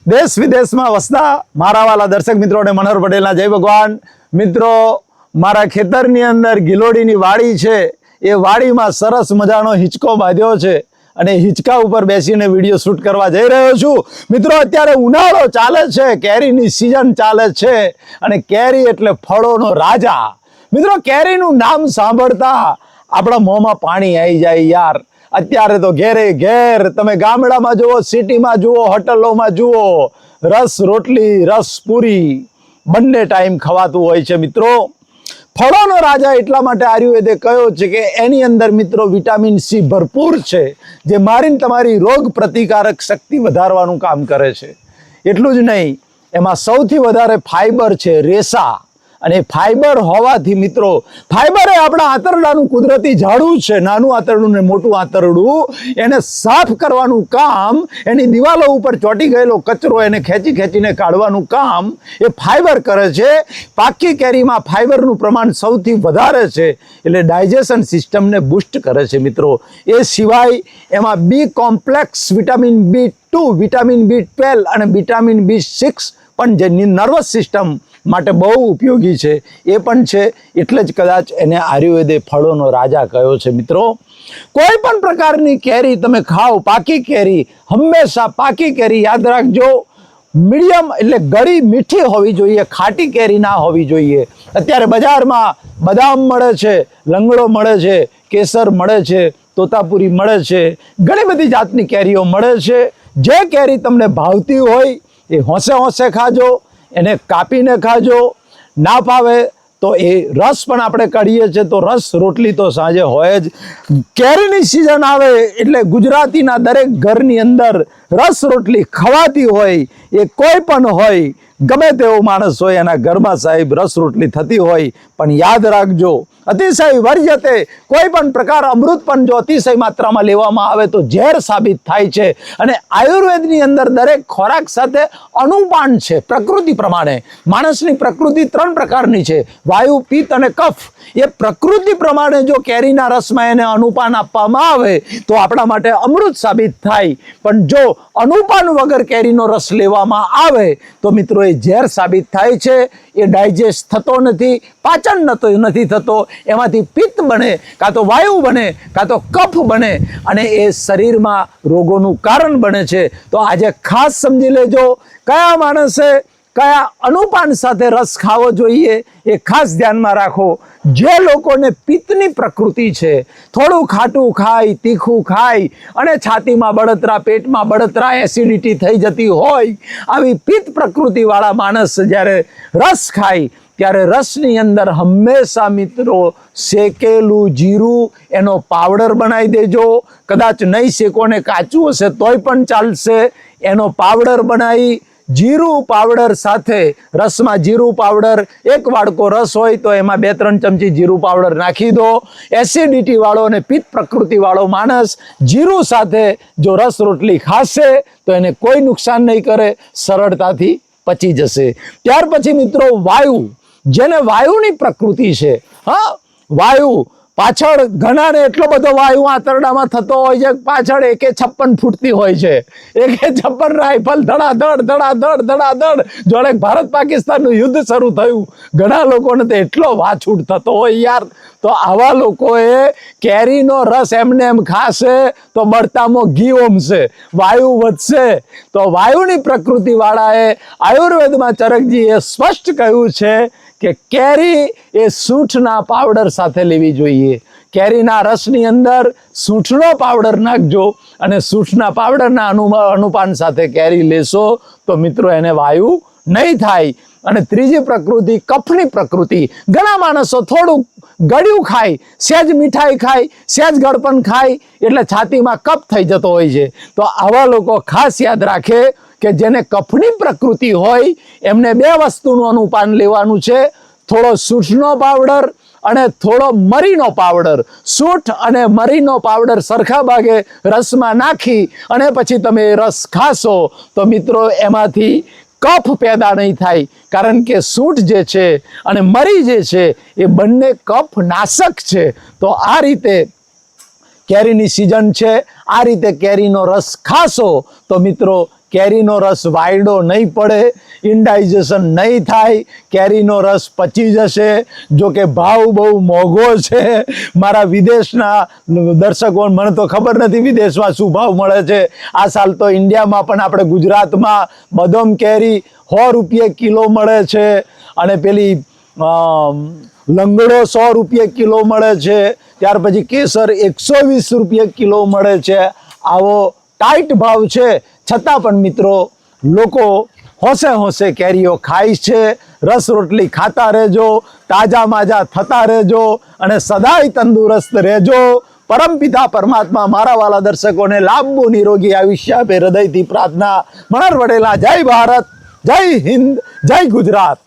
દેશ વિદેશમાં વસતા મારા વાલા દર્શક મિત્રોને મનોહર પટેલના જય ભગવાન. મિત્રો, મારા ખેતરની અંદર ગિલોડીની વાડી છે. એ વાડીમાં સરસ મજાનો હિંચકો બાંધ્યો છે અને હિંચકા ઉપર બેસીને વિડીયો શૂટ કરવા જઈ રહ્યો છું. મિત્રો, અત્યારે ઉનાળો ચાલે છે, કેરીની સિઝન ચાલે છે અને કેરી એટલે ફળોનો રાજા. મિત્રો, કેરીનું નામ સાંભળતા આપણા મોંમાં પાણી આવી જાય યાર. અત્યારે તો ઘેરે ઘેર તમે ગામડામાં જુઓ, સિટીમાં જુઓ, હોટલોમાં જુઓ, રસ રોટલી, રસ પૂરી બંને ટાઈમ ખવાતું હોય છે. મિત્રો, ફળોનો રાજા એટલા માટે આયુર્વેદે કહ્યો છે કે એની અંદર મિત્રો વિટામિન સી ભરપૂર છે, જે મારીને તમારી રોગ પ્રતિકારક શક્તિ વધારવાનું કામ કરે છે. એટલું જ નહીં, એમાં સૌથી વધારે ફાઈબર છે, રેસા. અને ફાઈબર હોવાથી મિત્રો, ફાઈબર એ આપણા આંતરડાનું કુદરતી ઝાડું છે. નાનું આંતરડું ને મોટું આંતરડું એને સાફ કરવાનું કામ, એની દિવાલો ઉપર ચોંટી ગયેલો કચરો એને ખેંચીને કાઢવાનું કામ એ ફાઈબર કરે છે. પાકી કેરીમાં ફાઈબરનું પ્રમાણ સૌથી વધારે છે, એટલે ડાયજેશન સિસ્ટમને બૂસ્ટ કરે છે. મિત્રો, એ સિવાય એમાં બી complex, vitamin B2, vitamin B12 અને વિટામિન B6 પણ જે નર્વસ સિસ્ટમ માટે બહુ ઉપયોગી છે એ પણ છે. એટલે જ કદાચ એને આયુર્વેદે ફળોનો રાજા કહ્યો છે. મિત્રો, કોઈ પણ પ્રકારની કેરી તમે ખાઓ, પાકી કેરી, હંમેશા પાકી કેરી યાદ રાખજો, મીડિયમ એટલે ગળી મીઠી હોવી જોઈએ, ખાટી કેરી ના હોવી જોઈએ. અત્યારે બજારમાં બદામ મળે છે, લંગડો મળે છે, કેસર મળે છે, તોતાપુરી મળે છે, ઘણી બધી જાતની કેરીઓ મળે છે. જે કેરી તમને ભાવતી હોય એ હોંશે હોંશે ખાજો, એને કાપીને ખાજો. ના ભાવે તો એ રસ પણ આપણે કાઢીએ છીએ, તો રસ રોટલી તો સાંજે હોય જ. કેરીની સિઝન આવે એટલે ગુજરાતીના દરેક ઘરની અંદર રસ રોટલી ખવાતી હોય. એ કોઈ પણ હોય, ગમે તેવો માણસ હોય, એના ઘરમાં સાહેબ રસ રોટલી થતી હોય. પણ યાદ રાખજો, અતિશય વર્જ્યતે, કોઈ પણ પ્રકાર અમૃત પણ જો અતિશય માત્રામાં લેવામાં આવે તો ઝેર સાબિત થાય છે. અને આયુર્વેદની અંદર દરેક ખોરાક સાથે અનુપાન છે. પ્રકૃતિ પ્રમાણે માણસની પ્રકૃતિ 3 પ્રકારની છે, વાયુ, પિત્ત અને કફ. એ પ્રકૃતિ પ્રમાણે જો કેરીના રસમાં એને અનુપાન આપવામાં આવે તો આપણા માટે અમૃત સાબિત થાય. પણ જો અનુપાન વગર કેરીનો રસ લેવામાં આવે તો મિત્રો એ ઝેર સાબિત થાય છે. એ ડાયજેસ્ટ થતો નથી, પાચન નથી થતો. એમાંથી પિત્ત બને, કાં તો વાયુ બને, કાં તો કફ બને અને એ શરીરમાં રોગોનું કારણ બને છે. તો આજે ખાસ સમજી લેજો, કયા માણસે કયા અનુપાન સાથે રસ ખાવો જોઈએ એ ખાસ ધ્યાનમાં રાખો. જે લોકોને પિત્તની પ્રકૃતિ છે, થોડું ખાટું ખાય, તીખું ખાય અને છાતીમાં બળતરા, પેટમાં બળતરા, એસિડિટી થઈ જતી હોય, આવી પિત્ત પ્રકૃતિવાળા માણસ જ્યારે રસ ખાય ત્યારે રસની અંદર હંમેશા મિત્રો શેકેલું જીરું, એનો પાવડર બનાવી દેજો. કદાચ નહીં શેકો ને કાચું હશે તોય પણ ચાલશે. એનો પાવડર બનાવી, જીરું પાવડર સાથે, રસમાં જીરું પાવડર, 1 વાડકો રસ હોય તો એમાં 2-3 ચમચી જીરું પાવડર નાખી દો. એસિડિટી વાળો અને પિત્ત પ્રકૃતિ વાળો માણસ જીરું સાથે જો રસ રોટલી ખાશે તો એને કોઈ નુકસાન નહીં કરે, સરળતાથી પચી જશે. ત્યાર પછી મિત્રો વાયુ, જેને વાયુની પ્રકૃતિ છે. હા, વાયુ પાછળ ઘણાને એટલો બધો વાયુ આંતરડામાં થતો હોય છે, પાછળ AK-56 ફૂટતી હોય છે. AK-56 રાઇફલ ધડાધડ જોડે ભારત પાકિસ્તાનનું યુદ્ધ શરૂ થયું. ઘણા લોકોને તો એટલો વાછૂટ થતો હોય યાર. તો આવા લોકોએ કેરીનો રસ એમને એમ ખાશે તો બળતામાં ઘી ઓમશે, વાયુ વધશે. તો વાયુની પ્રકૃતિ વાળાએ આયુર્વેદમાં ચરકજીએ સ્પષ્ટ કહ્યું છે કે કેરી એ સૂંઠના પાવડર સાથે લેવી જોઈએ. કેરીના રસની અંદર સૂંઠનો પાવડર નાખજો અને સૂંઠના પાવડરના અનુપાન સાથે કેરી લેશો તો મિત્રો એને વાયુ નહીં થાય. અને ત્રીજી પ્રકૃતિ કફની પ્રકૃતિ. ઘણા માણસો થોડું ગળ્યું ખાય, સહેજ મીઠાઈ ખાય, સહેજ ગળપણ ખાય એટલે છાતીમાં કફ થઈ જતો હોય છે. તો આવા લોકો ખાસ યાદ રાખે કે જેને કફની પ્રકૃતિ હોય એમને 2 વસ્તુનું અનુપાન લેવાનું છે, થોડો સૂંઠનો પાવડર અને થોડો મરીનો પાવડર. સૂંઠ અને મરીનો પાવડર સરખા ભાગે રસમાં નાખી અને પછી તમે રસ ખાશો તો મિત્રો એમાંથી કફ પેદા નહીં થાય. કારણ કે સૂંઠ જે છે અને મરી જે છે એ બંને કફ નાશક છે. તો આ રીતે કેરીની સિઝન છે, આ રીતે કેરીનો રસ ખાશો તો મિત્રો કેરીનો રસ વાયડો નહીં પડે, ઇન્ડાઇજેશન નહીં થાય, કેરીનો રસ પચી જશે. જો કે ભાવ બહુ મોંઘો છે. મારા વિદેશના દર્શકો, મને તો ખબર નથી વિદેશમાં શું ભાવ મળે છે. આ સાલ તો ઇન્ડિયામાં પણ આપણે ગુજરાતમાં બદામ કેરી 100 રૂપિયે કિલો મળે છે, અને પેલી લંગડો 100 રૂપિયે કિલો મળે છે. ત્યાર પછી કેસર 120 રૂપિયે કિલો મળે છે. આવો ટાઈટ ભાવ છે, છતાં પણ મિત્રો લોકો હોંશે હોંશે કેરીઓ ખાય છે. રસ રોટલી ખાતા રહેજો, તાજા માજા થતા રહેજો, અને સદાય તંદુરસ્ત રહેજો. પરમપિતા પરમાત્મા મારા વાલા દર્શકોને લાંબુ નિરોગી આયુષ્ય આપે, હૃદયથી પ્રાર્થના. મનહર પટેલના જય ભારત, જય હિન્દ, જય ગુજરાત.